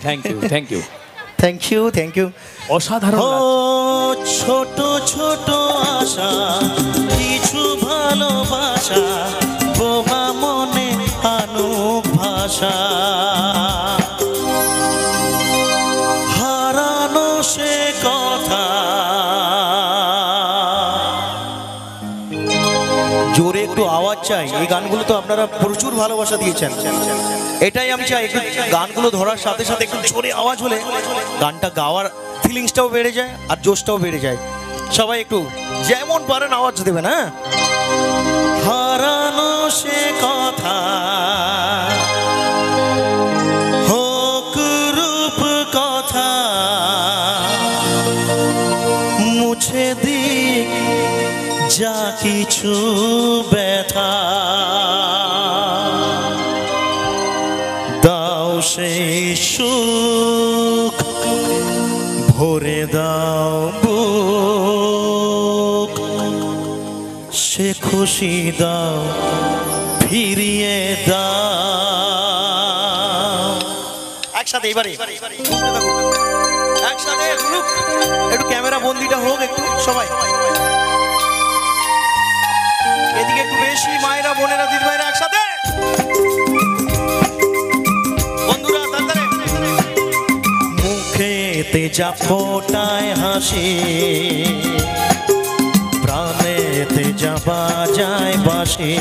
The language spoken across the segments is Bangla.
Thank you thank you thank you thank you. অসাধারণ ও ছোট ছোট আশা, কিছু ভালোবাসা, বোমা মনে আনুক ভাষা, হারানো সে কথা। জোরে একটু আওয়াজ চাই। এই গানগুলো তো আপনারা প্রচুর ভালোবাসা দিয়েছেন, এটাই আমি চাই। একটু গানগুলো ধরার সাথে সাথে একটু জোরে আওয়াজ হলে গানটা গাওয়ার ফিলিংসটাও বেড়ে যায় আর জোশটাও বেড়ে যায়। সবাই একটু যেমন পারেন আওয়াজ দেবেন। হ্যাঁ, হারানো সে কথা হোক রূপ কথা, মুছে দিক যা কিছু ব্যথা, দাও সেই সুখ ভরে দাও বুক, সে খুশি দাও ফিরিয়ে দাও। একসাথে এবারে একসাথে একটু ক্যামেরা বন্দিটা হোক একটু সবাই। এদিকে একটু বেশি মায়েরা বোনেরা দিদি ভাইরা একসাথে। বন্ধুরা তাড়াতাড়ি। মুখেতে যা ফোটায় হাসি, প্রাণেতে যা বাজায় বাঁশি,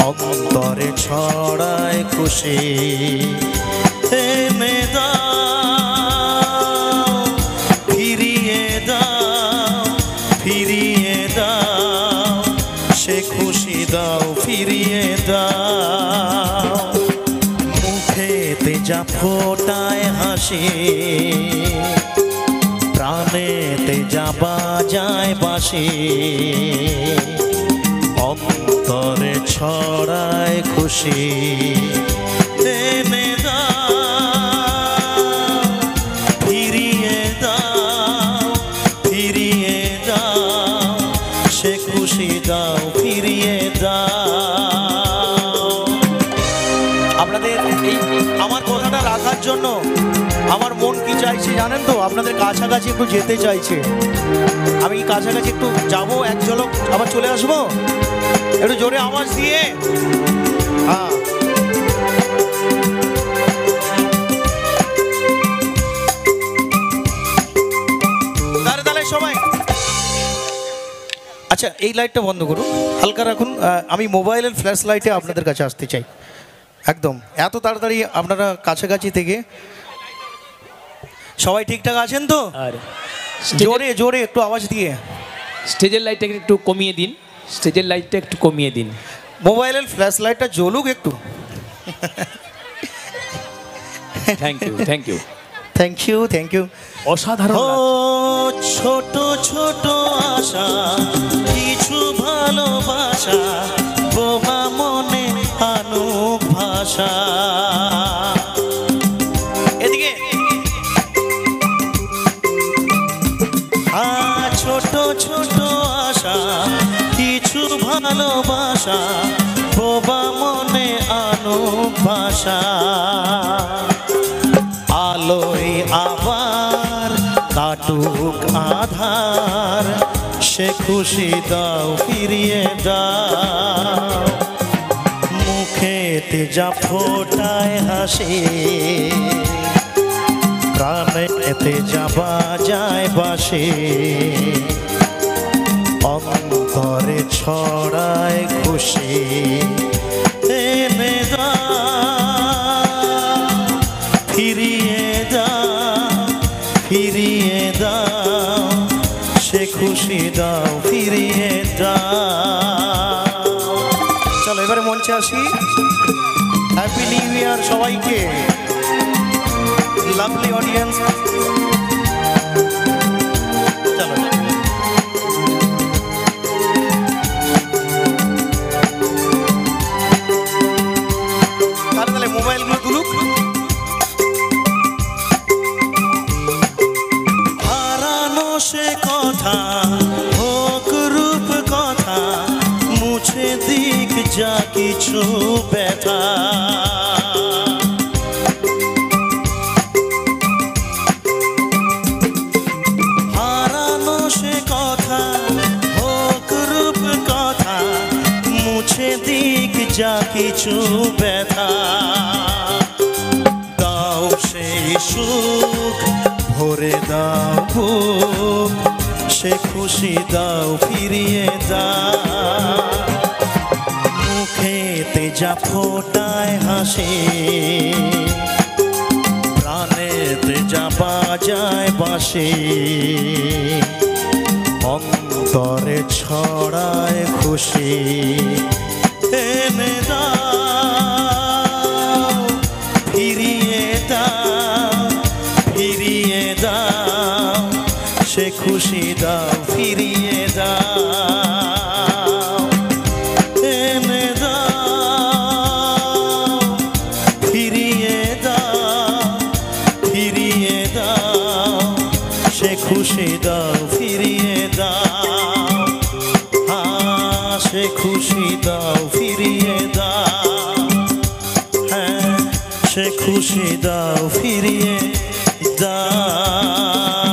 অন্তরে ছড়ায় খুশি, এনে দাও ফিরিয়ে দাও, ফিরিয়ে দাও সে খুশি দাও ফিরিয়ে দাও। মুখেতে যা ফোটায় হাসি, প্রাণেতে যা বাজায় বাঁশি, অন্তরে ছড়ায় খুশি, এনে দাও ফিরিয়ে দাও, ফিরিয়ে দাও সে খুশি দাও ফিরিয়ে দাও। আপনাদের এই আমার কথাটা রাখার জন্য আমার মন কি চাইছে জানেন তো? আপনাদের কাছাকাছি একটু যেতে চাইছে। আমি কি কাছাকাছি একটু যাবো, এক ঝলক আবার চলে আসবো? একটু জোরে আওয়াজ দিয়ে। হ্যাঁ, তাহলে সবাই আচ্ছা এই লাইটটা বন্ধ করুন, হালকা রাখুন। আমি মোবাইলের ফ্ল্যাশ লাইটে আপনাদের কাছে আসতে চাই। একদম এত তাড়াতাড়ি আপনারা কাছাকাছি থেকে সবাই ঠিকঠাক আছেন তো? আর জোরে জোরে একটু আওয়াজ দিয়ে। স্টেজের লাইটটা একটু কমিয়ে দিন, স্টেজের লাইটটা একটু কমিয়ে দিন। মোবাইলের ফ্ল্যাশ লাইটটা জ্বলুক একটু। Thank you thank you thank you thank you. অসাধারণ ও ছোট ছোট আশা, কিছু ভালোবাসা, বোমা মনে আনুক ভাষা। এদিকে ছোট ছোট আশা, কিছু ভালোবাসা, বোমা মনে আনুক ভাষা। আলোয় আবার কাটুক আধার, সে খুশি দাও ফিরিয়ে দাও। মুখেতে যা ফোটায় হাসি, প্রাণেতে যা বাজায় বাঁশি, অন্তরে ছড়ায় খুশি, এনে দাও ফিরিয়ে দাও, ফিরিয়ে দাও সে খুশি দাও ফিরিয়ে দাও। চলো এবারে মঞ্চে আসি। হ্যাপি নিউ ইয়ার সবাইকে, লাভলি অডিয়েন্স। চলো তাহলে মোবাইলগুলো তুলুক। হারানো সে কথা হোক রূপ কথা, মুছে দিক যা কিছু ব্যথা, কিছু ব্যথা, দাও সেই সুখ ভরে দাও বুক, সে খুশি দাও ফিরিয়ে দাও। মুখেতে যা ফোটায় হাসি, প্রাণেতে যা বাজায় বাঁশি, অন্তরে ছড়ায় খুশি, এনে দাও ফিরিয়ে দাও, ফিরিয়ে দাও সে খুশি দাও ফিরিয়ে দাও, এনে দাও ফিরিয়ে দাও, ফিরিয়ে দাও সে খুশি দাও ফিরিয়ে দাও, হ্যাঁ সে খুশি দাও ফিরিয়ে দাও, হ্যাঁ সে খুশি দাও ফিরিয়ে দাও।